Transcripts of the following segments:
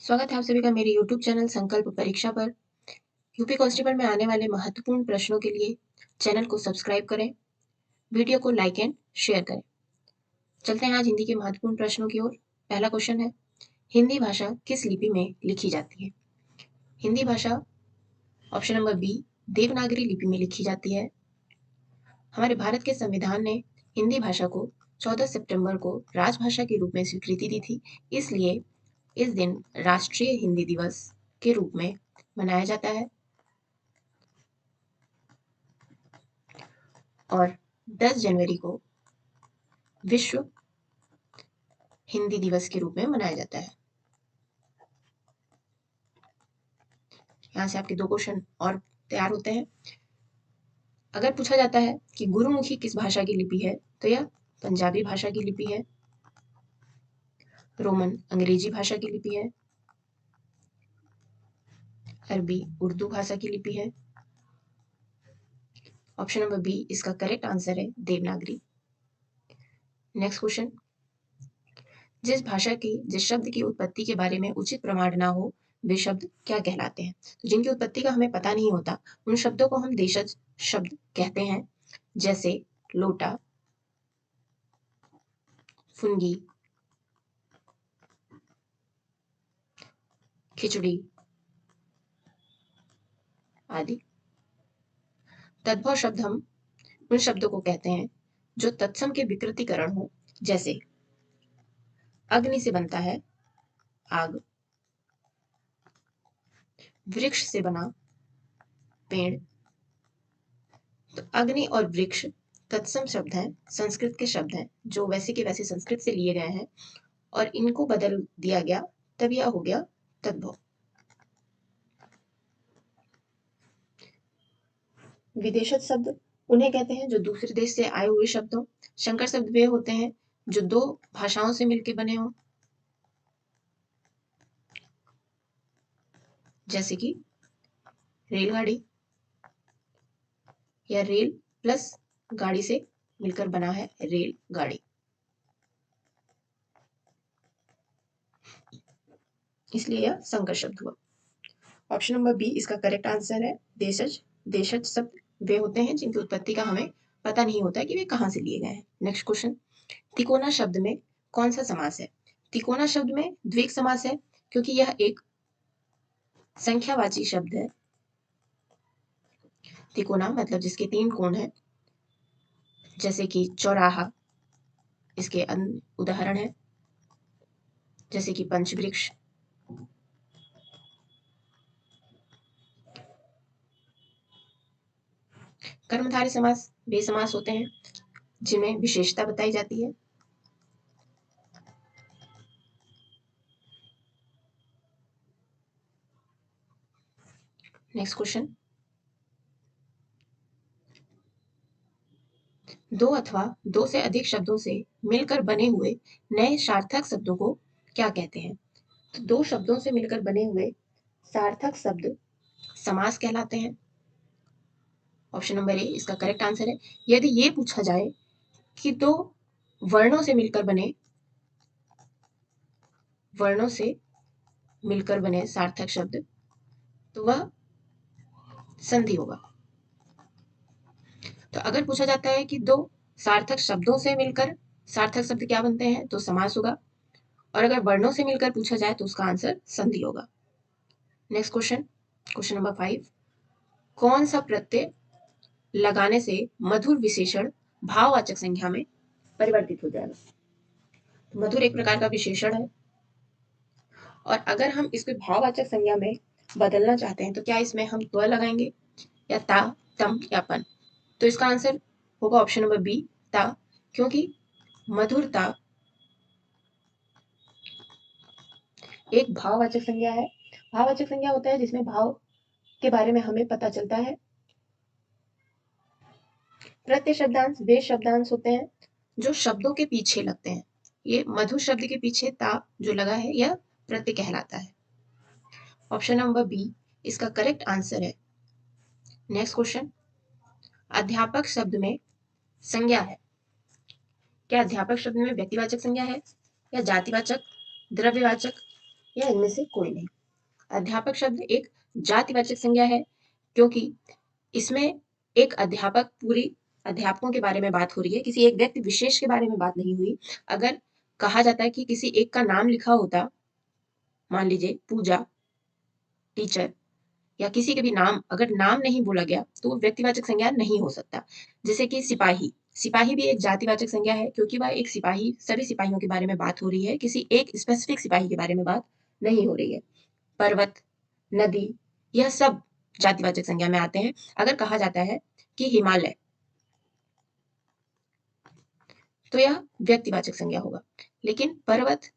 स्वागत है आप सभी का मेरे YouTube चैनल संकल्प परीक्षा पर। यूपी कांस्टेबल में आने वाले महत्वपूर्ण प्रश्नों के लिए चैनल को सब्सक्राइब करें, वीडियो को लाइक एंड शेयर करें। चलते हैं आज हिंदी के महत्वपूर्ण प्रश्नों की ओर। पहला क्वेश्चन है, हिंदी भाषा किस लिपि में लिखी जाती है? हिंदी भाषा ऑप्शन नंबर बी देवनागरी लिपि में लिखी जाती है। हमारे भारत के संविधान ने हिंदी भाषा को 14 सितंबर को राजभाषा के रूप में स्वीकृति दी थी, इसलिए इस दिन राष्ट्रीय हिंदी दिवस के रूप में मनाया जाता है और 10 जनवरी को विश्व हिंदी दिवस के रूप में मनाया जाता है। यहाँ से आपके 2 क्वेश्चन और तैयार होते हैं। अगर पूछा जाता है कि गुरुमुखी किस भाषा की लिपि है, तो यह पंजाबी भाषा की लिपि है। रोमन अंग्रेजी भाषा की लिपि है। अरबी उर्दू भाषा की लिपि है। ऑप्शन नंबर बी इसका करेक्ट आंसर है देवनागरी। नेक्स्ट क्वेश्चन, जिस शब्द की उत्पत्ति के बारे में उचित प्रमाण ना हो, वे शब्द क्या कहलाते हैं? तो जिनकी उत्पत्ति का हमें पता नहीं होता, उन शब्दों को हम देशज शब्द कहते हैं, जैसे लोटा, फुनगी, खिचड़ी आदि। तद्भव शब्द हम उन शब्दों को कहते हैं जो तत्सम के विकृतिकरण हो, जैसे अग्नि से बनता है आग, वृक्ष से बना पेड़। तो अग्नि और वृक्ष तत्सम शब्द हैं, संस्कृत के शब्द हैं, जो वैसे के वैसे संस्कृत से लिए गए हैं और इनको बदल दिया गया, तब यह हो गया तद्भव। विदेशज शब्द उन्हें कहते हैं जो दूसरे देश से आए हुए शब्द हों। संकर शब्द वे होते हैं जो 2 भाषाओं से मिलकर बने हों, जैसे कि रेलगाड़ी या रेल प्लस गाड़ी से मिलकर बना है रेलगाड़ी, इसलिए यह संकर शब्द हुआ। ऑप्शन नंबर बी इसका करेक्ट आंसर है देशज। देशज शब्द वे होते हैं जिनकी उत्पत्ति का हमें पता नहीं होता कि वे कहाँ से लिए गए हैं। नेक्स्ट क्वेश्चन, तिकोना शब्द में कौन सा समास है? तिकोना शब्द में द्विक समास है, क्योंकि यह एक संख्यावाची शब्द है। तिकोना मतलब जिसके 3 कोण हैं, जैसे कि चौराहा इसके उदाहरण है, जैसे कि पंचवृक्ष। कर्मधारय समास वे समास होते हैं जिनमें विशेषता बताई जाती है। नेक्स्ट क्वेश्चन, 2 अथवा 2 से अधिक शब्दों से मिलकर बने हुए नए सार्थक शब्दों को क्या कहते हैं? तो 2 शब्दों से मिलकर बने हुए सार्थक शब्द समास कहलाते हैं। ऑप्शन नंबर ए इसका करेक्ट आंसर है। यदि ये पूछा जाए कि 2 वर्णों से मिलकर बने सार्थक शब्द, तो वह संधि होगा। तो अगर पूछा जाता है कि 2 सार्थक शब्दों से मिलकर सार्थक शब्द क्या बनते हैं, तो समास होगा, और अगर वर्णों से मिलकर पूछा जाए तो उसका आंसर संधि होगा। नेक्स्ट क्वेश्चन, क्वेश्चन नंबर 5, कौन सा प्रत्यय लगाने से मधुर विशेषण भाववाचक संज्ञा में परिवर्तित हो जाएगा? तो मधुर एक प्रकार का विशेषण है, और अगर हम इसको भाववाचक संज्ञा में बदलना चाहते हैं तो क्या इसमें हम त्व लगाएंगे, या ता, तम या पन? तो इसका आंसर होगा ऑप्शन नंबर बी ता, क्योंकि मधुरता एक भाववाचक संज्ञा है। भाववाचक संज्ञा होता है जिसमें भाव के बारे में हमें पता चलता है। प्रत्यय शब्दांश वे शब्दांश होते हैं जो शब्दों के पीछे लगते हैं। ये मधुर शब्द के पीछे ता जो लगा है यह प्रत्यय कहलाता है। ऑप्शन नंबर बी इसका करेक्ट आंसर है। नेक्स्ट क्वेश्चन, अध्यापक शब्द में संज्ञा है। क्या अध्यापक शब्द में व्यक्तिवाचक संज्ञा है, या जातिवाचक, द्रव्यवाचक, या इनमें से कोई नहीं। अध्यापक शब्द एक जातिवाचक संज्ञा है क्योंकि इसमें एक अध्यापक पूरी अध्यापकों के बारे में बात हो रही है, किसी एक व्यक्ति विशेष के बारे में बात नहीं हुई। अगर कहा जाता है कि किसी एक का नाम लिखा होता, मान लीजिए पूजा, टीचर, या किसी के भी नाम, अगर नाम नहीं बोला गया तो वो व्यक्तिवाचक संज्ञा नहीं हो सकता। जैसे कि सिपाही, सिपाही भी एक जातिवाचक संज्ञा है क्योंकि वह एक सिपाही, सभी सिपाहियों के बारे में बात हो रही है, किसी एक स्पेसिफिक सिपाही के बारे में बात नहीं हो रही है। पर्वत, नदी, यह सब जातिवाचक संज्ञा में आते हैं। अगर कहा जाता है कि हिमालय, तो यह व्यक्तिवाचक संज्ञा होगा। लेकिन पर्वत,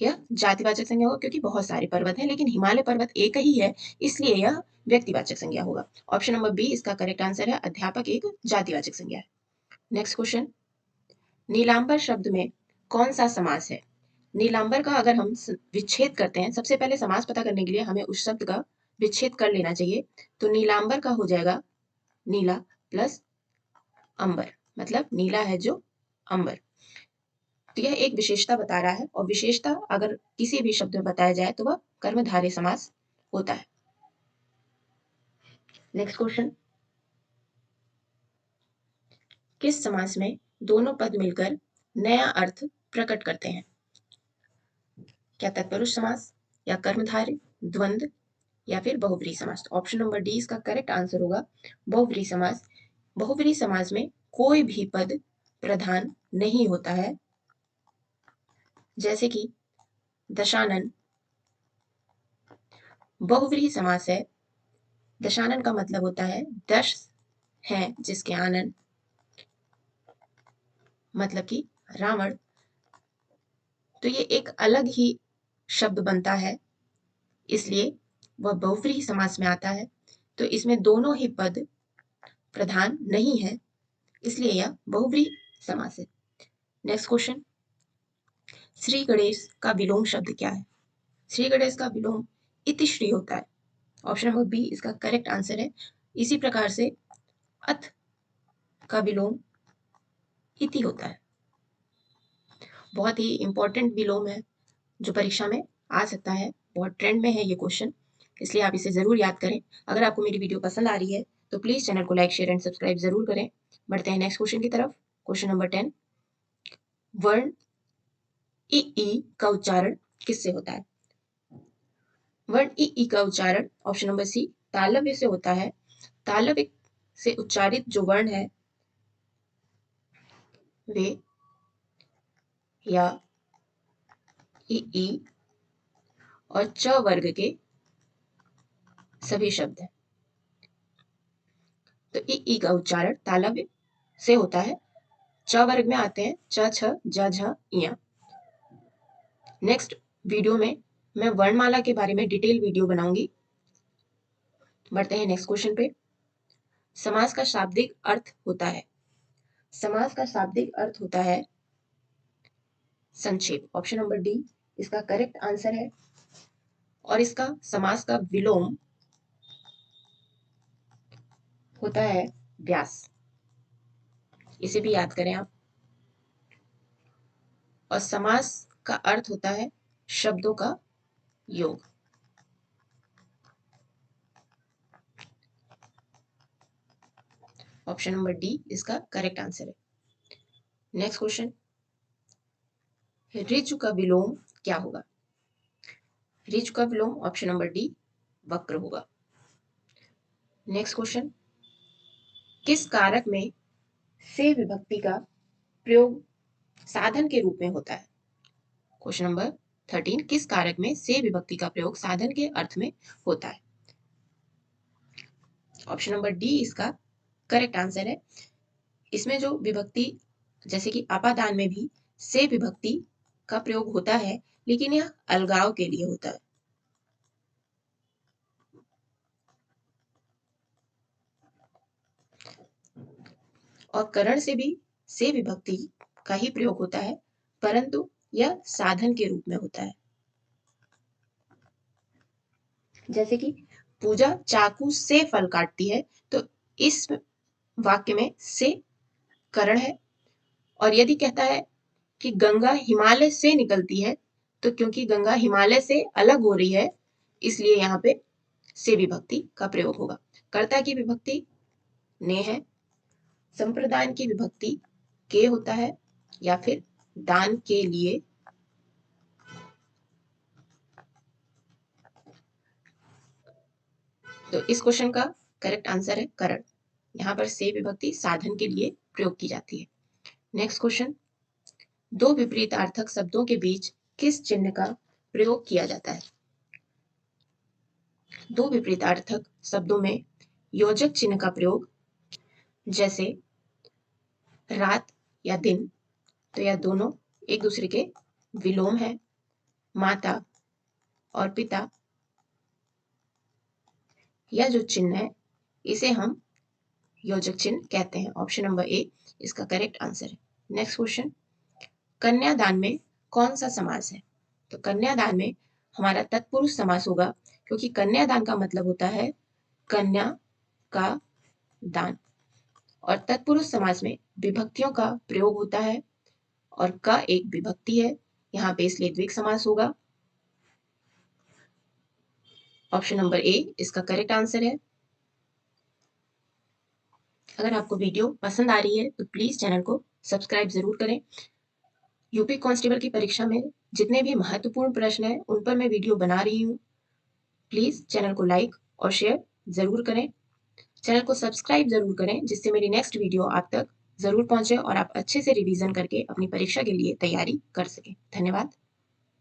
यह जातिवाचक संज्ञा होगा क्योंकि बहुत सारे पर्वत हैं, लेकिन हिमालय पर्वत एक ही है, इसलिए यह व्यक्तिवाचक संज्ञा होगा। ऑप्शन नंबर बी इसका करेक्ट आंसर है, अध्यापक एक जातिवाचक संज्ञा है। नेक्स्ट क्वेश्चन, नीलांबर शब्द में कौन सा समास है? नीलांबर का अगर हम विच्छेद करते हैं, सबसे पहले समास पता करने के लिए हमें उस शब्द का विच्छेद कर लेना चाहिए। तो नीलांबर का हो जाएगा नीला प्लस अंबर, मतलब नीला है जो अंबर। तो यह एक विशेषता बता रहा है, और विशेषता अगर किसी भी शब्द में बताया जाए तो वह कर्मधारय समास होता है। नेक्स्ट क्वेश्चन, किस समास में दोनों पद मिलकर नया अर्थ प्रकट करते हैं? क्या तत्पुरुष समास, या कर्मधारय, द्वंद्व, या फिर बहुव्रीहि समास? ऑप्शन नंबर डी इसका करेक्ट आंसर होगा, बहुव्रीहि समास। बहुव्रीहि समास में कोई भी पद प्रधान नहीं होता है, जैसे कि दशानन बहुव्रीहि समास है। दशानन का मतलब होता है दश है जिसके आनन, मतलब कि रावण। तो ये एक अलग ही शब्द बनता है, इसलिए वह बहुव्रीहि समास में आता है। तो इसमें दोनों ही पद प्रधान नहीं है, इसलिए यह बहुव्रीहि समास है। नेक्स्ट क्वेश्चन, श्री गणेश का विलोम शब्द क्या है? श्री गणेश का विलोम इतिश्री होता है। ऑप्शन नंबर बी इसका करेक्ट आंसर है। इसी प्रकार से अथ का विलोम इति होता है। बहुत ही इंपॉर्टेंट विलोम है जो परीक्षा में आ सकता है, बहुत ट्रेंड में है ये क्वेश्चन, इसलिए आप इसे जरूर याद करें। अगर आपको मेरी वीडियो पसंद आ रही है तो प्लीज चैनल को लाइक, शेयर एंड सब्सक्राइब जरूर करें। बढ़ते हैं नेक्स्ट क्वेश्चन की तरफ। क्वेश्चन नंबर 10, वर्ण ई का उच्चारण किससे होता है? वर्ण ई का उच्चारण ऑप्शन नंबर सी तालव्य से होता है। तालव्य से उच्चारित जो वर्ण है वे या ई और च वर्ग के सभी शब्द हैं। तो ई का उच्चारण तालव्य से होता है। च वर्ग में आते हैं च, छ, ज, झ, इया। नेक्स्ट वीडियो में मैं वर्णमाला के बारे में डिटेल वीडियो बनाऊंगी। बढ़ते हैं नेक्स्ट क्वेश्चन पे। समास का शाब्दिक अर्थ होता है, समास का शाब्दिक अर्थ होता है संक्षेप। ऑप्शन नंबर डी इसका करेक्ट आंसर है, और इसका समास का विलोम होता है व्यास। इसे भी याद करें आप। और समास का अर्थ होता है शब्दों का योग। ऑप्शन नंबर डी इसका करेक्ट आंसर है। नेक्स्ट क्वेश्चन, ऋजु का विलोम क्या होगा? ऋजु का विलोम ऑप्शन नंबर डी वक्र होगा। नेक्स्ट क्वेश्चन, किस कारक में से विभक्ति का प्रयोग साधन के रूप में होता है? क्वेश्चन नंबर 13, किस कारक में से विभक्ति का प्रयोग साधन के अर्थ में होता है? ऑप्शन नंबर डी इसका करेक्ट आंसर है। इसमें जो विभक्ति, जैसे कि अपादान में भी से विभक्ति का प्रयोग होता है, लेकिन यह अलगाव के लिए होता है। और करण से भी से विभक्ति का ही प्रयोग होता है, परंतु यह साधन के रूप में होता है। जैसे कि पूजा चाकू से फल काटती है, तो इस वाक्य में से करण है। और यदि कहता है कि गंगा हिमालय से निकलती है, तो क्योंकि गंगा हिमालय से अलग हो रही है इसलिए यहाँ पे से विभक्ति का प्रयोग होगा। कर्ता की विभक्ति ने है, संप्रदान की विभक्ति के होता है, या फिर दान के लिए। तो इस क्वेश्चन का करेक्ट आंसर है करण। यहाँ पर से विभक्ति साधन के लिए प्रयोग की जाती है। नेक्स्ट क्वेश्चन, दो विपरीतार्थक शब्दों के बीच किस चिन्ह का प्रयोग किया जाता है? दो विपरीतार्थक शब्दों में योजक चिन्ह का प्रयोग, जैसे रात या दिन, तो यह दोनों एक दूसरे के विलोम है। माता और पिता, यह जो चिन्ह है इसे हम योजक चिन्ह कहते हैं। ऑप्शन नंबर ए इसका करेक्ट आंसर है। नेक्स्ट क्वेश्चन, कन्यादान में कौन सा समास है? तो कन्यादान में हमारा तत्पुरुष समास होगा, क्योंकि कन्यादान का मतलब होता है कन्या का दान, और तत्पुरुष समास में विभक्तियों का प्रयोग होता है और का एक विभक्ति है, यहाँ पे इसलिए द्विग समास होगा। ऑप्शन नंबर ए इसका करेक्ट आंसर है। अगर आपको वीडियो पसंद आ रही है तो प्लीज चैनल को सब्सक्राइब जरूर करें। यूपी कांस्टेबल की परीक्षा में जितने भी महत्वपूर्ण प्रश्न हैं उन पर मैं वीडियो बना रही हूँ। प्लीज चैनल को लाइक और शेयर जरूर करें, चैनल को सब्सक्राइब जरूर करें, जिससे मेरी नेक्स्ट वीडियो आप तक जरूर पहुंचे और आप अच्छे से रिवीजन करके अपनी परीक्षा के लिए तैयारी कर सकें। धन्यवाद।